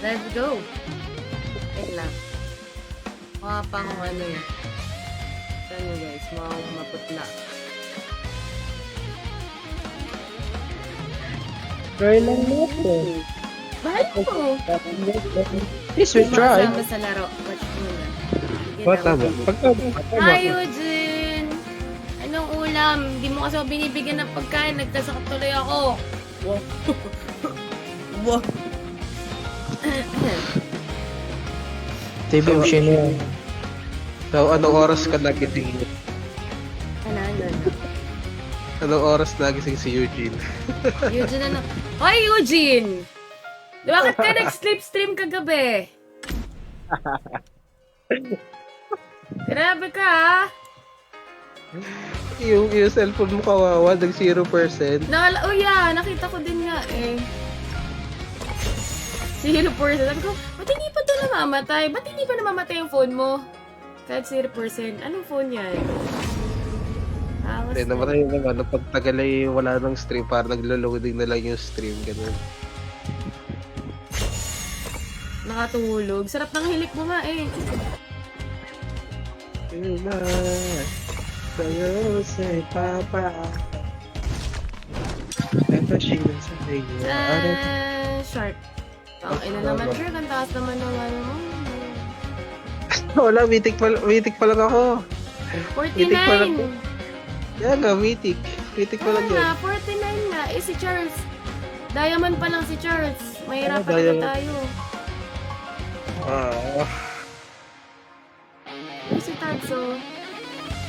Let's go. Wait lang. Mga pang ano eh. Saan nyo guys? Mga maputla. Try lang natin. Bahal mo. Please, we try. Masama sa laro. Watch muna. Sige What lang. tama? Hi, Eugene! Anong ulam? Hindi mo kasi ako binibigyan ng pagkain. Nagkasakit tuloy ako. Wow. Wow. TV machine yun. So, anong oras ka nagising? Ano? Anong oras nagising si Eugene? Eugene ano? Hoy, Eugene! Bakit ka nag-sleep stream kagabi? Grabe ka, ha? yung cellphone mo kawawa, nag 0%. Oh yeah, nakita ko din nga eh. 0%. Sabi ko, ba't hindi pa ito namamatay? Ba't hindi pa namamatay yung phone mo? Kahit 0%. Anong phone yan? Awas Eh, namatay naman. Nung pagtagal ay wala nang stream, parang naglo-loading na lang yung stream. Ganun. Nakatulog. Sarap ng hilik mo nga eh. Iba, sa'yo say papa. Ito siya sa iyo. Shark. Ang ina naman, sure. Ang taas naman ng ano mo. Wala, mythic pa lang ako. Mythic pa lang. 49. Yan nga, mythic. Mythic pa lang yan. 49 nga. Eh, si Charles. Diamond pa lang si Charles. Mahirapan na Diamond. tayo. Si Tadso.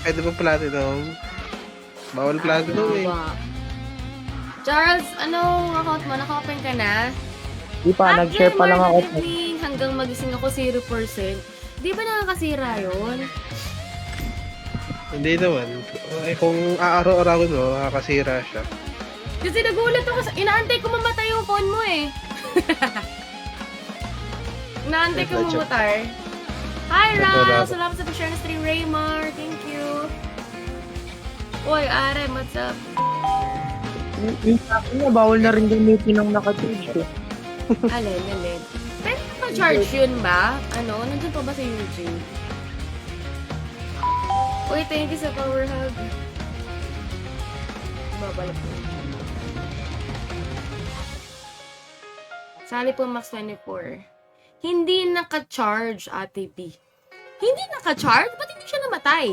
Pwede ba platinum? Bawal platinum eh. Charles, anong account mo? Naka-open ka na? Di pa, nag-share pa lang ako. Hanggang magising ako 0%. Di ba nakakasira yun? Hindi naman. Eh, kung aaraw-arawin mo, makakasira siya. Kasi nagulat ako sa... Inaantay ko mamatay yung phone mo eh. Inaantay ko mamutar. Hi, Ral! Salamat sa pag-share na stream, Raymar. Thank you. Uy, Arem, what's up? Yung sa akin na, bawal na rin gamitin ng naka-charge eh. Alin. Pwede pa charge yun ba? Ano? Nandun pa ba sa YouTube? Uy, thank you sa power hug. Babalik ko. Sali po Max 24. Hindi naka-charge, Ate P. Hindi naka-charge? Ba't hindi siya namatay?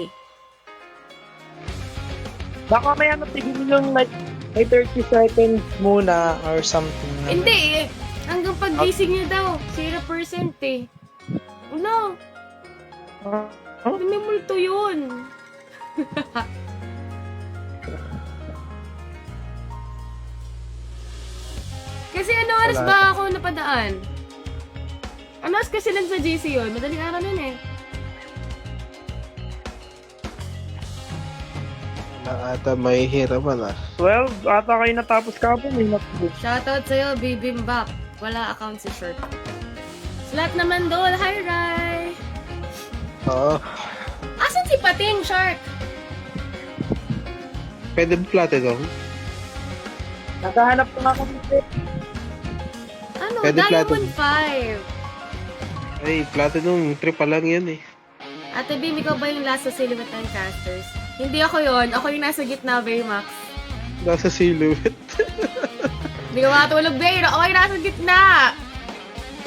Baka may ano, tigil yung like, may 30 seconds muna or something. Hindi eh. Hanggang pag-gising niya daw. 0% eh. Ulo. May multo yun. Kasi ano oras Wala. ba ako napadaan? Ano oras kasi lang sa GC yun? Madaling araw nun eh. Ata may hiraman ah. 12, ata kayo natapos ka po. May notebook. Shoutout sa'yo, Bibimbap. Wala account si Shirt. Slat naman doon. Hi, Rai! Oo. Asan si Pating, Shark? Pwede ba platinum? Naghahanap ko nga kung Ano? Pwede Diamond platinum. 5. Ay, platinum. 3 pa lang yan eh. Ate Bim, ikaw ba yung last sa Silhouette ng Casters? Hindi ako yon. Ako yung nasa gitna, Baymax. Nasa silhouette. Hindi ka makatulog, Bay. Ako yung nasa gitna.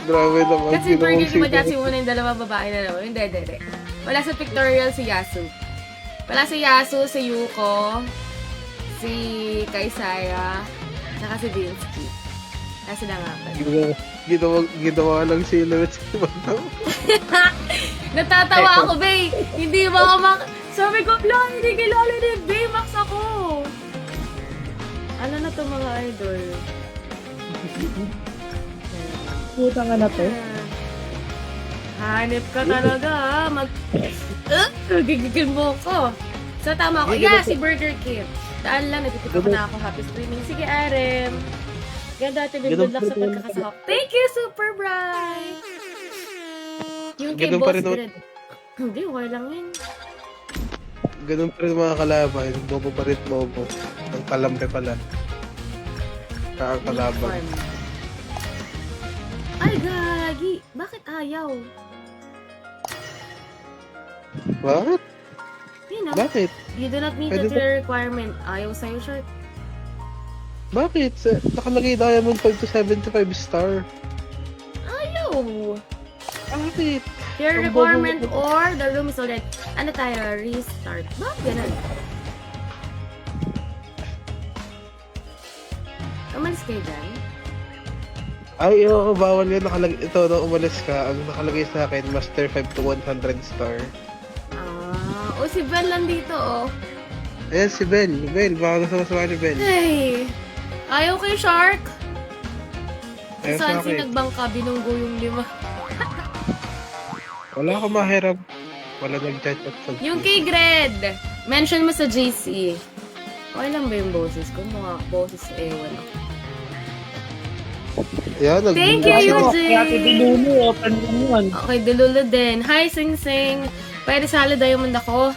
Grabe naman. Kasi burger di ba silhouette. dati muna yung dalawang babae na naman? Hindi. Wala sa pictorial si Yasu. Wala si Yasu, si Yuko, si Kaisaya, saka si Vinsky. Nasa na nga pa. Ginawa ng silhouette sa ibang tao. Natatawa ako, Bay. Hindi ba ako Sabi ko, hindi kilala ni Baymax ako. Ano na to mga idol? puta nga na to. Hanip ka talaga, ha? Gigigil mo ko. So, tama ako. Yeah, si Burger King. Daan lang, nagtitipok na ako. Happy streaming. Sige, Arem. Ganda ate, good luck sa pagkakasahok. Thank you, Super Bright! Yung kay Ganun pa Boss rin Dread. Hindi, okay lang yun. Ganun pa rin mga kalaban. Bobo pa rin bobo. Ang kalampe pala. Ang kalaban. Fun. Ay, gagi. Bakit ayaw? Bakit? You know, Bakit? you do not meet Pwede the requirement. Ayaw sa'yo, short. Bakit? Nakalagay Diamond 5 to 75 star. Ayaw. Bakit? Your Ang requirement bobo- or the room is already... Ano tayo? Restart. Bakit ganun? Umalis kayo dyan? Ay, oo, bawal yun. Nakalagay, ito, nung umalis ka, ang nakalagay sa akin, Master 5 to 100 star. O si Bel lang dito, oh. Ayan, si Bel. Bel, baka gusto mo sumali, Bel. Hey! Ayaw kay Shark! Ayan Saan sa si akin. nagbangka, binunggo yung 5. Wala akong mahirap. Wala nag-chat at pag... Yung kay Gred, mention mo sa JC. Okay lang ba yung boses ko? Mga boses sa ewan. Yan, Thank you, Eugene! Kaya Dilulu, open mo yun. Okay, Delulu din. Hi, Sing Sing! Pwede sala Diamond ako.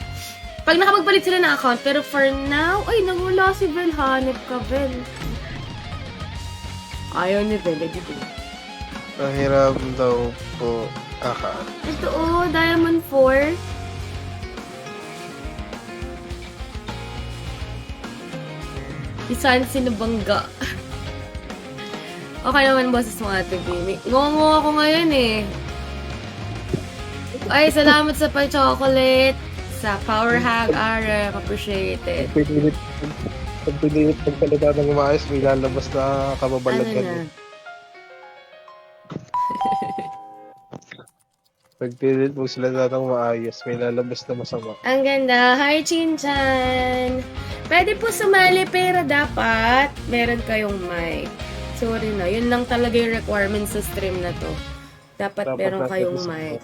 Pag nakapagpalit sila ng account, pero for now, ay, nawala si Bel. Hanip ka, Bel. Ayaw ni Bel, dito. Mahirap daw po. Aka. Ito, oh, Diamond 4. Isan sinabangga. Okay naman, boses mo, Ate Bimi. Ngongo ako ngayon, eh. Ay, salamat sa pa-chocolate. Sa Power Hag, Arem. Appreciate it. Pag pinilit pagsalita ng maayos, may lalabas na Ano kababalag ka na? niya. Pag pinilit magsalita ng maayos, may lalabas na masama. Ang ganda. Hi, Chinchan! Pwede po sumali, pero dapat meron kayong mic. Sorry na. Yun lang talaga yung requirement sa stream na to. Dapat meron natin kayong isa. mic.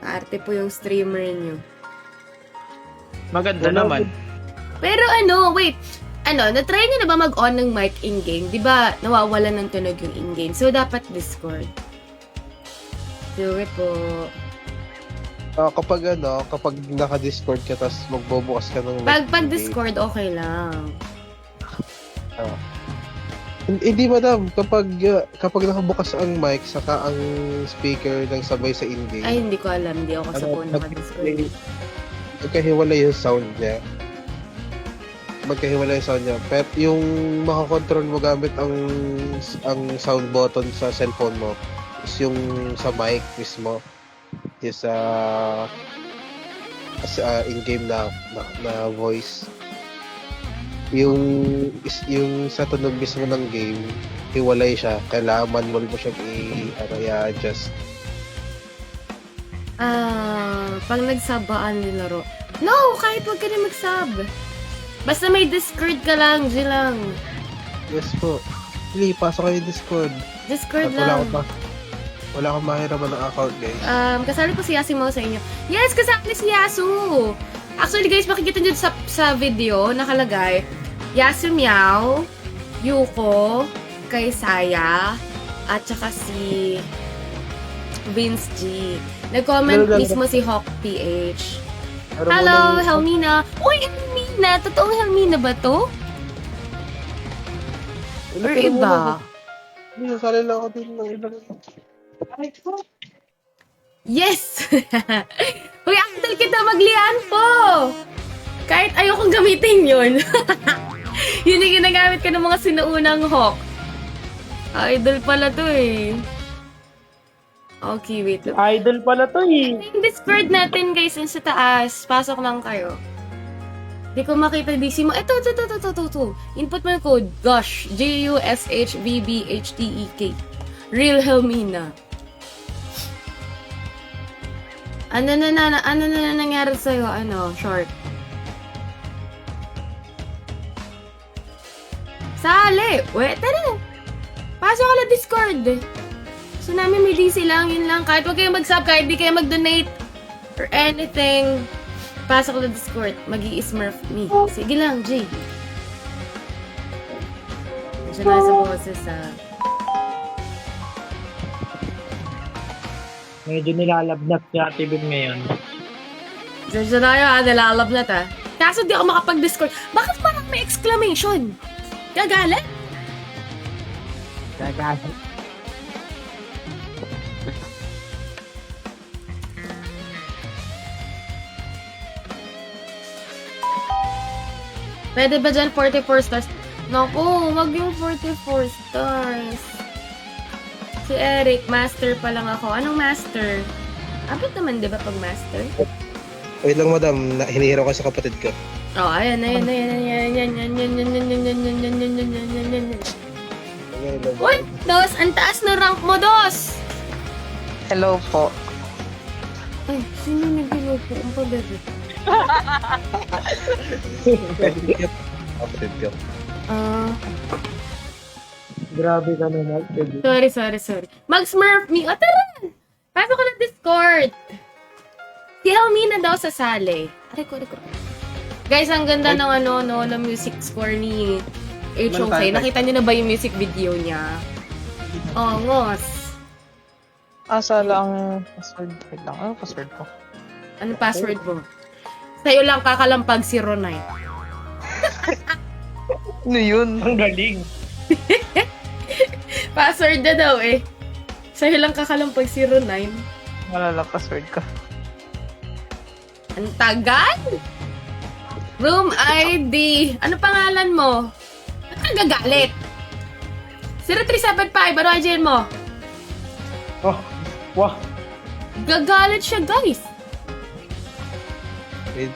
Arte po yung streamer nyo. Maganda naman. Pero ano, wait. Ano, na-try nyo na ba mag-on ng mic in-game? Di ba, nawawala ng tunog yung in-game? So, dapat Discord. Do it po. Kapag naka-Discord ka, tapos magbubukas ka ng... Pag Discord, okay lang. Hindi madam, kapag nakabukas ang mic, saka ang speaker ng sabay sa in-game, Ay, hindi ko alam. Hindi ako sa phone naka-Discord. magkahiwalay yung sound niya. Pero yung makakontrol mo gamit ang sound button sa cellphone mo is yung sa mic mismo. Yung sa in-game na voice. Yung sa tunog mismo ng game, hiwalay siya. Kailangan manual mo siya i-adjust. Pag nag-sub ba ang nilaro? No, kahit wag ka na mag-sub. Basta may Discord ka lang, G lang. Yes po. Hindi, pasok kayo Discord. Discord At lang. wala akong mahirapan ng account, guys. Kasali po si Yasu mo sa inyo. Yes, kasali si Yasu! Actually, guys, makikita nyo sa video, nakalagay, Yasu Meow, Yuko, kay Saya, at saka si Vince G. Nag-comment mismo si Hawk PH. Hello, Helmina! Uy, Helmina! Totoong Helmina ba to? Or iba? Hindi, sasali lang ako din ng iba. Yes! Uy, uncle kita maglian po! Kahit ayokong gamitin yun. Yun yung ginagamit ko ng mga sinuunang hawk. Idol pala to eh. Okay, wait lang. Idol pala to eh. Yung Discord natin guys, yung sa taas. Pasok lang kayo. Di ko makita DC mo. Ito. Input mo yung code. Gosh. GUSHVBHTEK. Real Helmina. Ano na nangyari sa'yo? Short. Sali! Wait, tara. Pasok ka na Discord. So namin may DC lang, yun lang. Kahit huwag kayong mag-sub, kahit di kayo mag-donate or anything, pasok na Discord. Mag-i-smurf me. Sige lang, G. Diyan na sa boses, Medyo nilalabnat si Ate Bim ngayon. Diyan na yun, nalalabnat Kaso di ako makapag-Discord. Bakit parang may exclamation? Gagalit? Pwede ba dyan 44 stars? Naku, wag yung 44 stars. Si Eric, master pa lang ako. Anong master? Abot naman, di ba, pag master? Wait lang, madam. Hinihiraw ka sa kapatid ko. Oh, ayan. What? Dos, ang taas na rank mo, Dos! Hello po. Ay, sino nag-hello po? Ang pabebe. Kapatid ko. Grabe ka naman. Sorry. Mag-smurf me. O, tara! Pasok ko ng Discord. Si Helmina daw sasali. Aray ko. Guys, ang ganda ng ng music score ni HOK. Nakita niyo na ba yung music video niya? Oh, ngos. Asa lang password. Wait lang. Ano password ko? Anong password mo? Sa'yo lang kakalampag 09. Ano yun? Ang galing. Password na daw eh. Sa'yo lang kakalampag 09. Malala password ko. Ang tagal? Room ID. Ano pangalan mo? Ba't ka gagalit? 0375, ano IGN mo? Oh, wow. Gagalit siya, guys. Wait.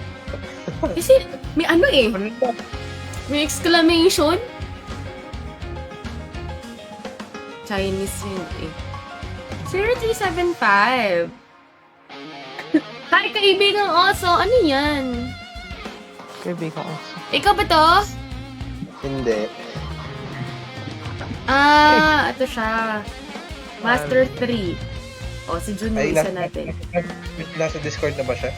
Kasi, may ano eh. Ano ba? May exclamation. Chinese yun eh. 0375. Hi, kaibigang oso. Ano yan? Kaibigan ko. Ikaw ba to? Hindi. Ito siya. Master 3. O, si Jun yung isa natin. Nasa Discord na ba siya?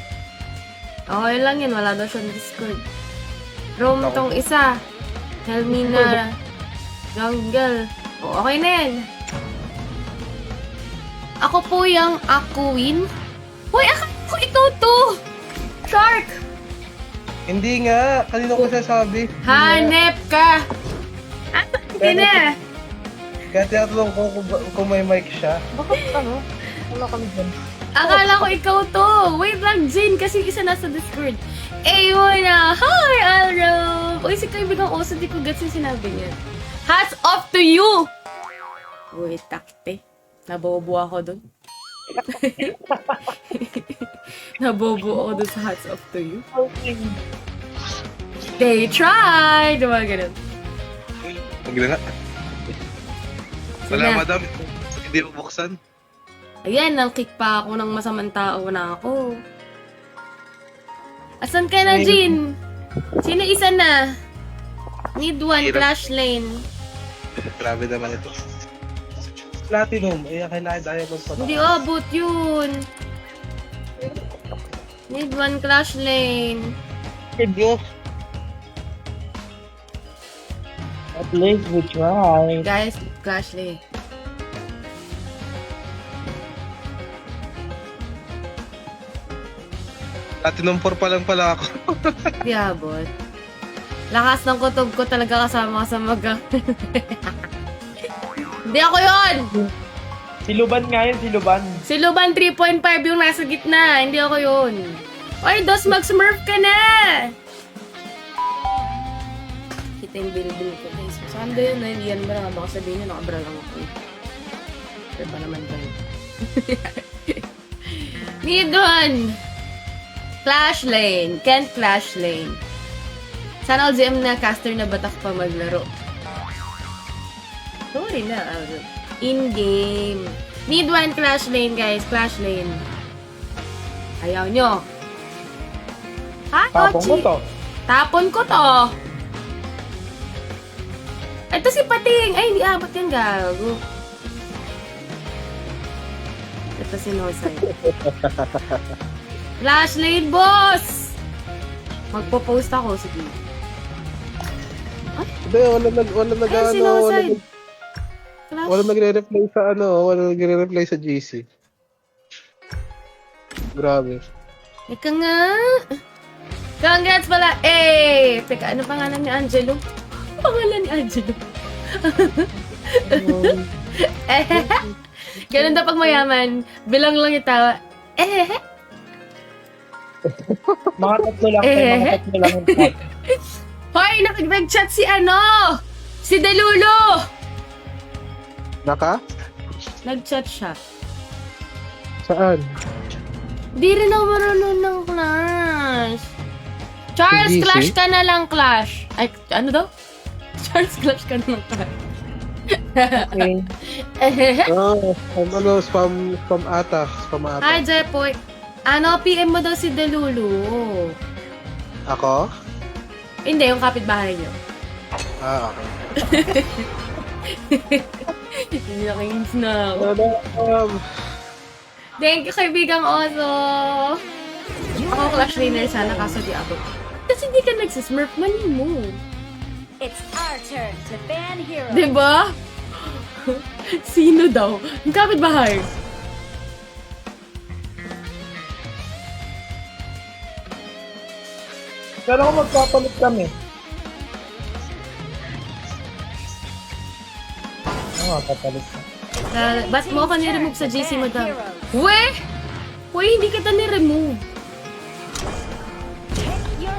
Okay lang yun. Wala daw siya ng Discord. Rome tong isa. Helmina. Jungle. O, okay na yan. Ako po yung Aquin. Hoy, akala ko ito to! Shark! Hindi nga. Kanina ko sasabi. Hanep ka! Sige na! Kaya tinatanong ko kung may mic siya. Bakit ano? Wala kami dyan. Akala ko ikaw to! Wait lang, Jin, kasi isa nasa Discord. Muna! Hi, Alro! Uy, si kaibigang oso, di ko gets yung sinabi niya. Hats off to you! Uy, takte. Nabobo ako dun. Nabobo ako dun sa hats off to you. Okay. They tried! Diba ganun? Huwag na nga. Wala, Sige. madam. Hindi mo buksan. Ayan, nang-kick pa ako ng masamang tao na ako. Asan ka na, Jin? Sino isa na? Need one, Hirap. Clash Lane. Grabe naman ito. Platinum. Eh, kailangan diamond pa. Hindi abot yun. Need one, Clash Lane. Diyos. At least we try. Guys, Clash Lane. Platinum 4 pa lang pala ako. Di abot. Lakas ng kutob ko talaga kasama ka sa maga. Hindi ako yun! Si Luban nga yun, si Luban. Si Luban 3.5 yung nasa gitna. Hindi ako yun. Oy, Dos, mag-smurf ka na! Kita yung bilbil ko, guys. Saan ba yun? Hindi yan ba? Baka sabihin nyo, nakabra lang ako. Pero ba naman ba yun? Need one! Clash Lane. Kent Clash Lane. Sana all GM na caster na batak pa maglaro. Sorry na. In-game. Need one Clash Lane, guys. Clash Lane. Ayaw nyo. Ha, Tapong mo Ochi? to. Tapon ko to. Ito si Pating. Ay, hindi abot yan, gago. Ito si Nosay. Clash Lane, boss! Magpo-post ako, sige. Hindi, Ayun, si Nosay. Clash. wala nagre-reply sa wala nagre-reply sa GC. Grabe. Ika nga. Congrats pala. Eh, teka, ano pangalan ni Angelo? Pangalan ni Angelo. Ganun daw pag mayaman. Bilang lang yung tawa. Mga tatlo lang tayo, mga tatlo lang yung Hoy, nag-chat si ano? Si Delulu! Nag-chat siya. Saan? Di rin ako marunong ng Clash. Charles, Hindi, Clash si? ka na lang, Clash. Ay, ano daw? Charles, Clash ka na lang, Clash. Okay. Spam ata. Hi, Jepoy. Ano, PM mo daw si Delulu. Ako? Hindi, yung kapitbahay niyo. Okay. Hindi nakingins na ako. Um, Thank you, kaibigang Oso. Ako Clash Trainer sana, kaso di abot. Kasi hindi ka nagsismurf, mali mo. It's our turn to ban heroes. Diba? Sino daw? Yung kapitbahay. Pero kung magpapalit kami. Oo, papalit ka. Ba't mo ako ni-remove sa GC, madam? Weh! Uy, hindi kita ni-remove.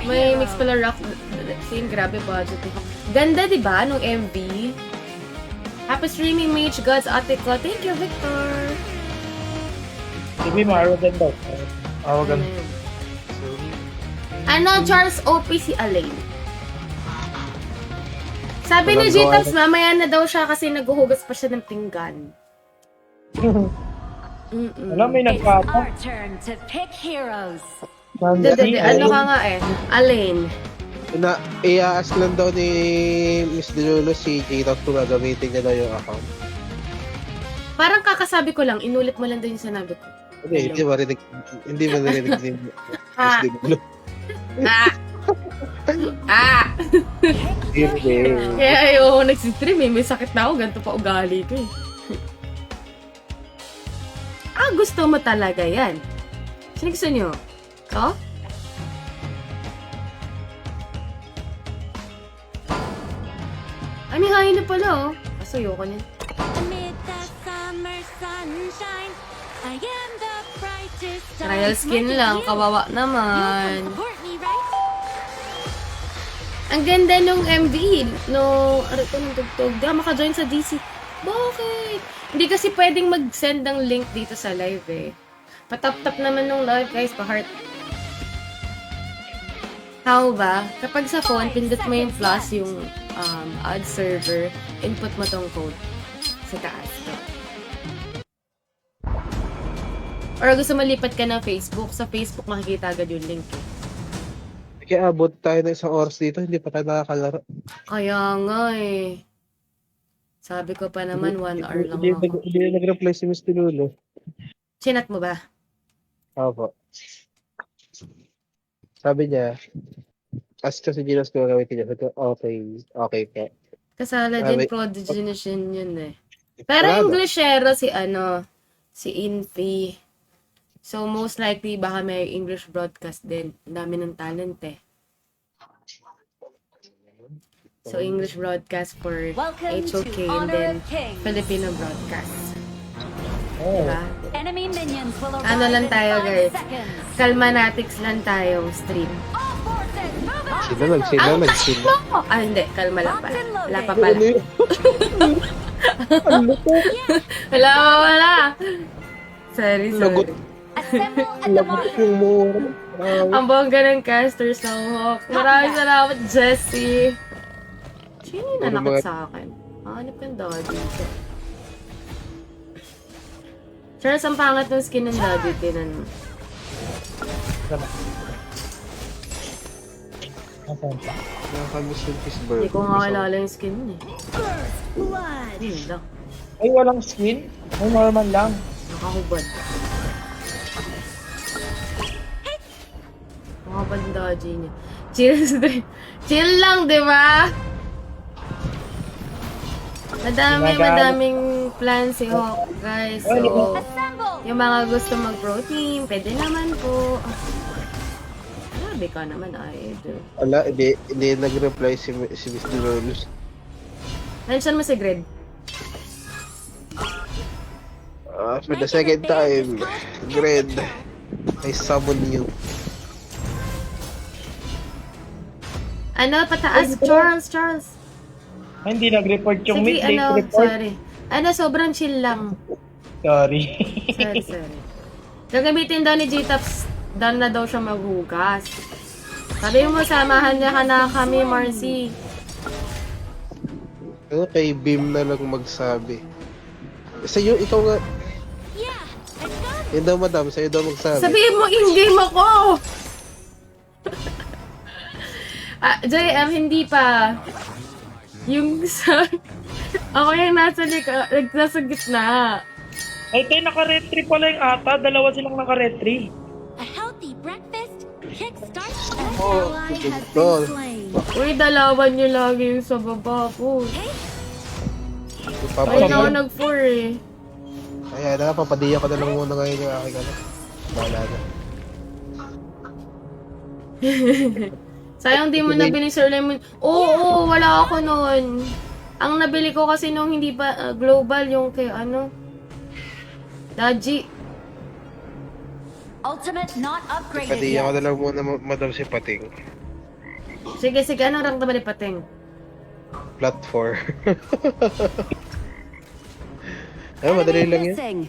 May mix pala rock. Same, grabe budget. Ganda, diba, nung MV? Happy streaming, Mage Gods, ate ko. Thank you, Victor. Sige, ma-arrogant daw. Arrogant. Ano, Charles OP si Alain? Sabi ni Walang G-Tops, gawa. mamaya na daw siya kasi naghuhugas pa siya ng pinggan. Alam, may It's nagpapa. our turn to pick heroes. Ano ka nga eh? Alain. I-ask lang daw ni Miss Delulu si J-Rock kung gagamitin niya daw yung account. Parang kakasabi ko lang, inulit mo lang din yung sinabi ko. Hindi marinig ni Miss Ah. Delulu. Ah! Ah! Hindi. Kaya ayoko nagsistream eh. May sakit na ako. Ganito pa ugali ko eh. Gusto mo talaga yan. Sino gusto nyo? Ito? Ay, may hangin na pala oh. Kaso ayoko niyan. Amid the summer sunshine, I am the brightest star. Trial skin lang. Kawawa You'll naman. support me, right? Ang ganda nung MV. No, ano ito nung tugtog. Di ka maka-join sa DC. Bakit? Hindi kasi pwedeng mag-send ng link dito sa live eh. Patap-tap naman nung live guys, pa-heart. How ba? Kapag sa phone, pindot mo yung plus, yung add server, input mo tong code sa taas. Or gusto mo lipat ka ng Facebook, sa Facebook makikita agad yung link eh. Kaya abot tayo ng isang oras dito, hindi pa tayo nakakalaro. Kaya nga eh. Sabi ko pa naman 1 hour lang ako. Hindi nag-reply si Miss Delulu. Chinat mo ba? Opo. Sabi niya, ask ko si Ginos kung gagamitin niya. Sabi ko, okay po. Kasala Sabi- din prodigy yun eh. Pero Wala ba? Englishero si Infi. So most likely baka may English broadcast din. Ang dami ng talent eh. So English broadcast for Welcome HOK to and Honor then of Kings. Filipino broadcast. Oh. Diba? Enemy minions will arrive Ano lang in tayo 5 guys? seconds. Kalmanatics lang tayo stream. All forces, move out. Sila Ang nag-sila. mo! Hindi. Kalma lang pala. Wala pa Ano pala. yun? Ano to? Wala. Sorry. Lagot. Assemble at the Lagot monitor. yung mura. Ang bongga ng casters ng Hawk. Maraming salamat, Jessie. Sino yung Puro nanakot mga- sa akin? Hanip kang doggy dito. Charles, ang pangat ng skin ng doggy. Tinan mo. Nasaan? Nakakamiss yung Hindi cheeseburger. ko nga kilala yung skin niya. Blood. Hindi lang. Ay, walang skin? Ay, normal lang. Nakahubad. Nakahubad yung doggy niya. Chill lang, di ba? Madaming plan si Hawk, guys. So, Assemble. yung mga gusto mag-protein, pwede naman po. Grabe ka naman, idol. Wala, hindi nag-reply si Miss Delulu. Mention mo si Gred. For the second time, Gred, I summon you. Ano, pataas, Charles. Ay, hindi nag-report yung Sige, mid late ano, report. sorry. Ano, sobrang chill lang. Sorry. Sorry. Gagamitin daw ni G-Tops, done na daw siya maghugas. Sabi mo, samahan niya ka na kami, Marcy. Ano, kay Beam na lang magsabi. Sa'yo, ikaw nga. Yeah, I got it. Yun daw, madam. Sa'yo daw magsabi. Sabihin mo, in-game ako! JM, hindi pa. Yung sa... ako yung nasa gitna. Ay, tayo naka-retry pala yung ata. Dalawa silang naka-retry. A healthy breakfast kickstarts an Oh, ally has tol. been slain. Uy, dalawan niyo lagi yung sa baba po. Ay, na ako nag-4 eh. Ayan na, papadiya ko na lang muna ngayon yung aking ano. Bahala na. Sayang di mo nabili Sir Lemon. Oo, wala ako noon. Ang nabili ko kasi nung hindi pa global yung kay ano. Daji. Ultimate not upgraded Papadiya ko yet. na lang muna, madam, si Pating. Sige, anong rank naman ni Pating? Plat 4. Ay, madali lang yun. Missing.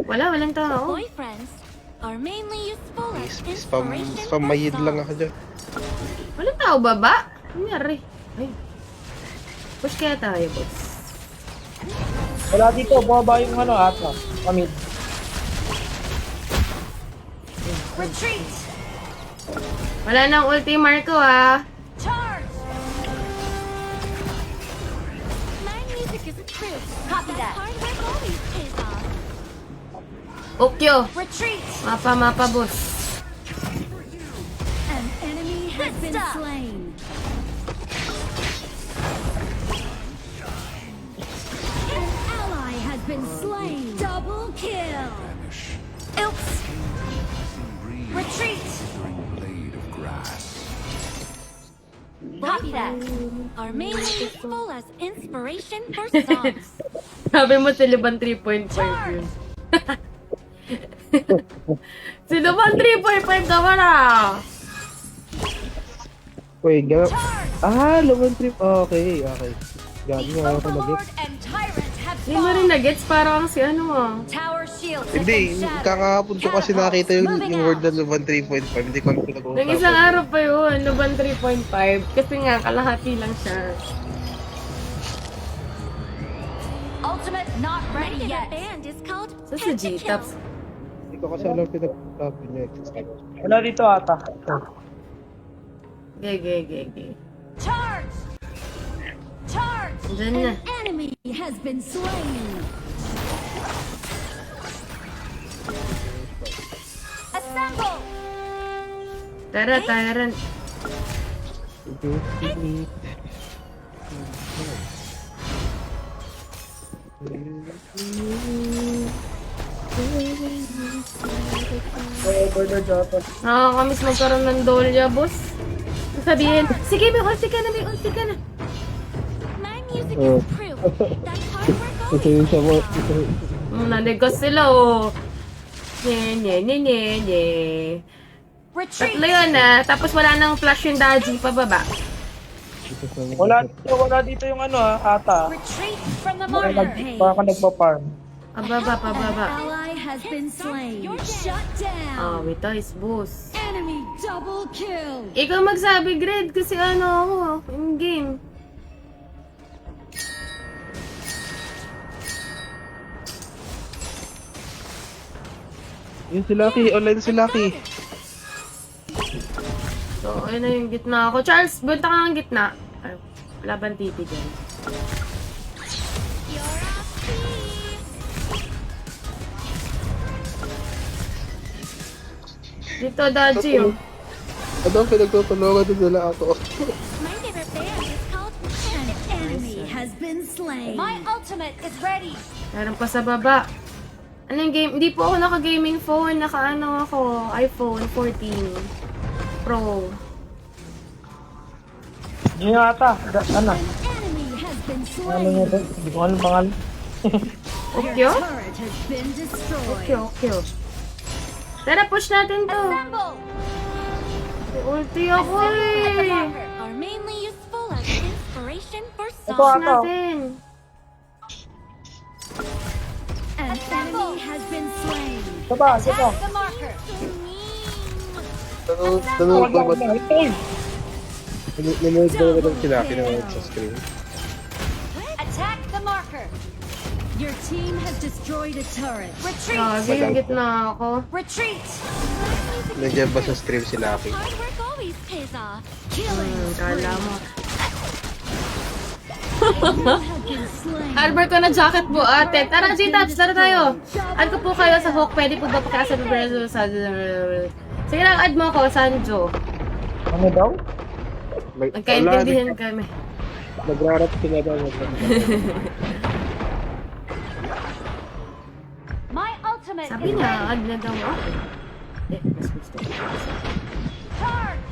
Walang tao. Boyfriends are mainly useful as Spam inspiration mayid for lang songs. ako dyan. Walang tao baba? Nangyari. Ay. Push kaya tayo, boss. Wala dito. Bumaba yung ano ata. Kami. Retreat! Wala nang ulti Marco ah. Charge! My music is true. Copy that. Hard work always pays off. Okyo. Retreat! Mapa, boss. An enemy has been slain. An ally has been slain. Double kill. Oops. Retreat. Copy that. Are mainly useful as inspiration for songs. Sabi mo si Luban 3.5 yun. Si Luban 3.5 naman ah. Wait, gano'n. Charge! Luman trip. Okay. Gabi The nga ako nag Overlord and Tyrant have Hindi mo rin na-gets parang si ano ah. Tower shields have Hindi, been shattered. kakahapon ko kasi nakita yung Moving word out. na Luman 3.5. Hindi ko na pinag-uusapan. Nang isang araw pa yun, Luban 3.5. Kasi nga, kalahati lang siya. Ultimate not ready yet. Band is called So si G-Tops. Hindi ko kasi alam pinag-uusapan niya. Wala dito ata. Ge. Charge! Charge! Diyan na. Enemy has been slain. Assemble! Tara, Tyrant. Overlord ata. Nakakamiss magkaroon ng dolya, boss. Sabihin, sige, may ulti ka na. My music is proof that hard work always Nanigas sila, oh. Nye. retreat. Tatlo yun, ah. Tapos wala nang flash yung Daji pababa. Wala dito yung ano ata. Retreat from the Baka martyr. baka nagpa-farm. Pababa. Ally has been slain. Shut down. Ito is boss. Enemy double kill. Ikaw magsabi, Gred, kasi ano ako, in game. Yun si Lucky, online si Lucky. So, ayun na yung gitna ako. Charles, bunta ka ng gitna. Ay, laban titi dyan. You're off key. Dito, Daji, oh. Ano, pinagtutulungan din nila ako. My favorite band is called An enemy has been slain. My ultimate is ready. Meron pa sa baba. Ano yung game? Hindi po ako naka-gaming phone. Naka-ano ako, iPhone 14 Pro. Yun yung ata. Ano? An enemy has been Ano nga slain. ba? Hindi ko alam pangalan. Okyo? Turret has been destroyed. Okyo. Tara, push natin to. Assemble. Ulti ako eh. Are mainly Ito, song. ito. natin. An enemy has been slain. Ito ba? Ito ba? The marker. Nanonood ba? Wag na. Ito. Nanonood ba naman sila pinanood sa screen? Attack the marker. Your team has destroyed a turret. Retreat. Grabe, yung gitna ako. Retreat. Nandiyan ba sa stream si Lucky? Hard work always pays off. Killing. Kala mo. You have been slain. Albert ko na jacket mo, ate. Tara, G-Tabs, tara tayo. Add ko po kayo sa Hawk. Pwede po ba pagkasa sa... Sige lang, add mo ako, Sanjo. Ano daw? Nagkaintindihan kami. Nagrarap sila daw. My ultimate Sabi is niya, ready. add na daw ako. Mas gusto ko. Charge.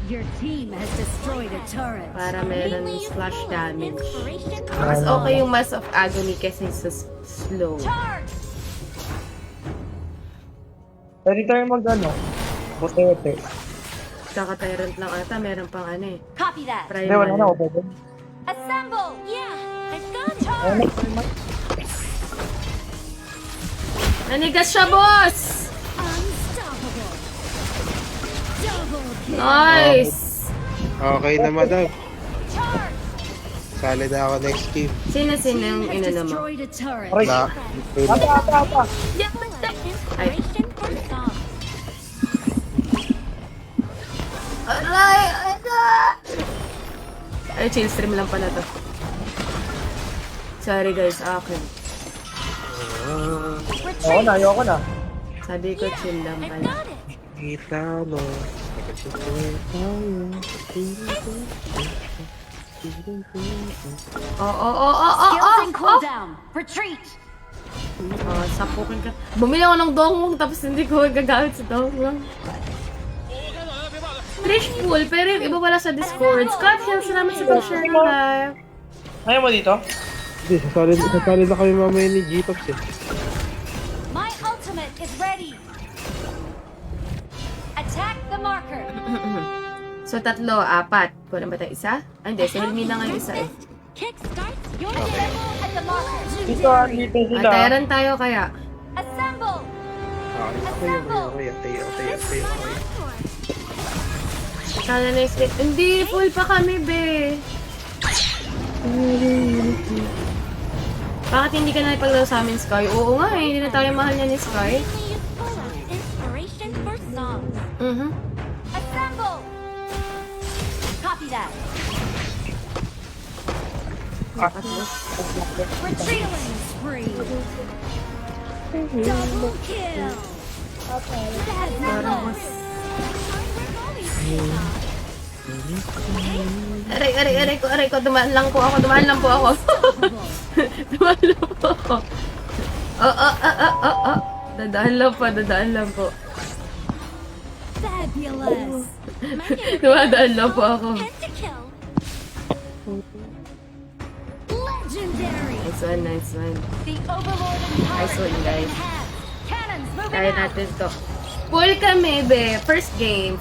Your team has destroyed a turret. Para meron splash damage. Inspiration. Mas okay yung Mass of Agony kasi sa slow. Charge. Pwede tayo mag-ano? Bote-bote. Kaka-tyrant lang ata, meron pang ano eh. Copy that. Hindi, wala na ako. Pwede. Assemble. Yeah. I've got Ano? charge. Nanigas siya, boss! Unstoppable. Double kill. Nice! Okay na, madam. Charge. Sali na ako next game. Sino yung Has inano mo? destroyed a turret. Aray. Na, Apa. Inspiration for song. Aray! Ay, chill stream lang pala to. Sorry guys, akin. Ayoko na, ayoko na. Sabi ko chill lang I've pala. got it. kita mo. Skills and cooldown. Retreat. Sapukin ka. Bumili ako ng dongwong tapos hindi ko gagamit sa dongwong. Trish pool, pero yung iba wala sa Discord. Scott Hill, salamat sa pag-share ng live. Ayaw mo dito? Hindi, sasali na kami mamaya ni G-Tops eh. My ultimate is ready. Attack the marker. So, 3, 4. Kulang ba tayo isa? Ah, hindi. Si Helmi na nga yung isa eh. Kickstart your assemble at the marker. Dito, dito sila. Tayaran tayo kaya. Assemble. Tayo. Sana next week. Hindi, full pa kami, be. Bakit hindi ka na ipaglaro sa amin, Sky? Oo nga eh, hindi na tayo mahal niya ni Sky. Mainly useful as inspiration for songs. Assemble. Copy that. Retreat. Spree. Double kill. Fabulous. Aray ko, dumaan lang po ako. Dumaan lang po ako. Dadaan lang po. Fabulous. Dumadaan lang po ako. Pentakill. Legendary. Nice one. The Overlord and Nice one, guys. Cannons moving Kaya out. natin to. Full kami, be. First game.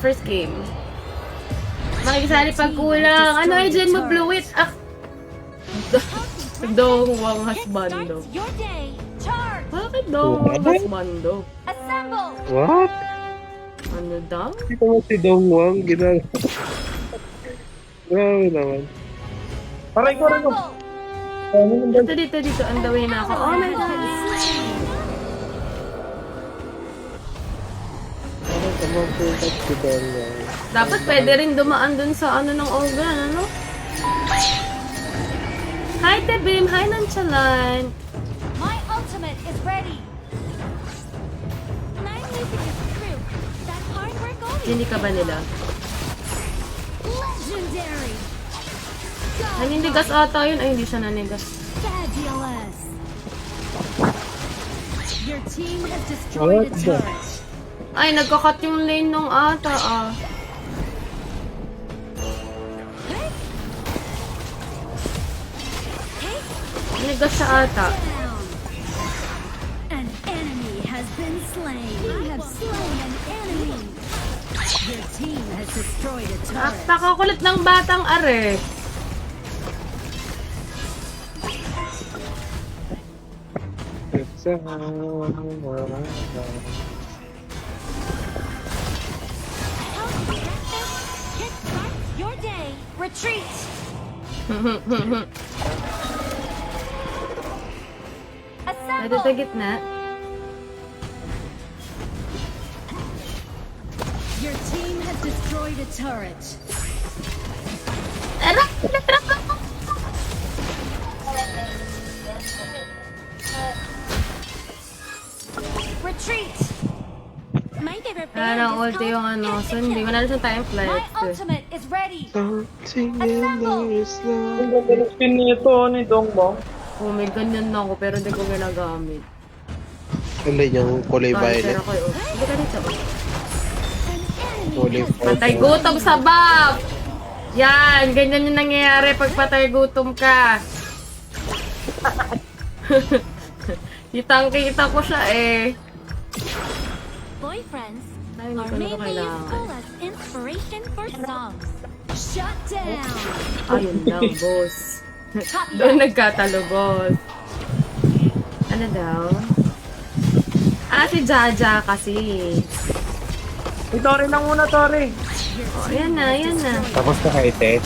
Makikisali pag kulang. Ano ay dyan mo, blow it? Ah! Dongwang hasbando. Starts your day. Charge. Bakit dongwang hasbando? Assemble. What? Ano daw? Dito mo si Dongwang, ginagawa. Grabe naman. Aray ko. Assemble. Dito. Ang dawin na ako. Oh my God. Ano tamang puntat si Dongwang? Dapat pwede rin dumaan dun sa ano ng organ, ano? Hi, Tebim! Hi, Nonchalant! My ultimate is ready. My music is true. That hard work always. Hindi ka ba nila? Legendary. Naninigas ata yun. Ay, hindi siya nanigas. Fabulous. Your team has destroyed a turret. Ay, nagkakat yung lane nung ata, ah. Nanigas siya ata. Down. An enemy has been slain. You have slain an enemy. Your team has destroyed a turret. Nakakulit ng batang are. Kickstart your day. Retreat. Nandito sa gitna. Your team has destroyed a turret. Aray! Natrap ako! Retreat. My favorite band Parang is ulti yung called ano. So, Instant hindi Kill. ko na siyang time My flight. ultimate is ready. Something Assemble. in there is love. Ang ganda ng skin nito, ni Dongbong. Oh, may ganyan na ako pero hindi ko ginagamit. Alin yung kulay violet. Pero ko, oh. Hindi ka dito. An enemy Kulay has been Patay gutom sa bab! Yan! Ganyan yung nangyayari pag patay gutom ka. Kitang-kita ko siya eh. boyfriends Ay, hindi are ko na mainly kailangan. useful as inspiration for songs. Shut down. Ayun lang, boss. Copy Doon that. nagkatalo, boss. Ano daw? Ah, si Jaja kasi. Hey, Tori lang muna, Tori. Oh, ayan na, ayan na. Tapos na kay Ted.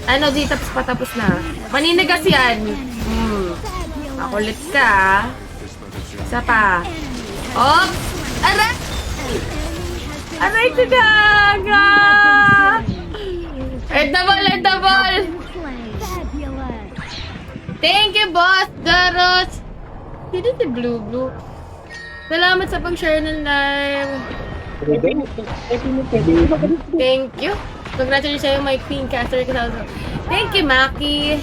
Ano, di tapos patapos na. Maninigas yan. Makulit ka. ah. Isa pa. Oops! Aray! Aray, si Gaga! Double! Fabulous. Thank you, boss! Garos! Sino si Blue? Salamat sa pag-share ng live. Thank you. Congratulations sa'yo, my queen caster. Thank you, Maki.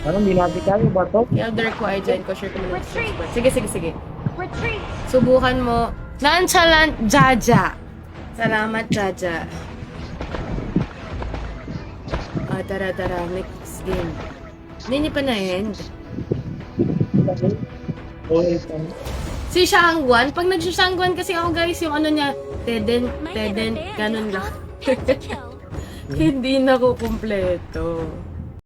Ano, hindi natin kaya ba to? I-order ko, I join ko, share ko muna. Retreat. Sige. Retreat. Subukan mo. Nonchalant Jaja. Salamat, Jaja. Ah, tara. Next game. Hindi pa na-end. Si Shangguan, pag nag-Shangguan kasi ako guys, yung ano niya, Teden, My favorite band ganun is lang. called Instant Kill. Hindi na ko kumpleto.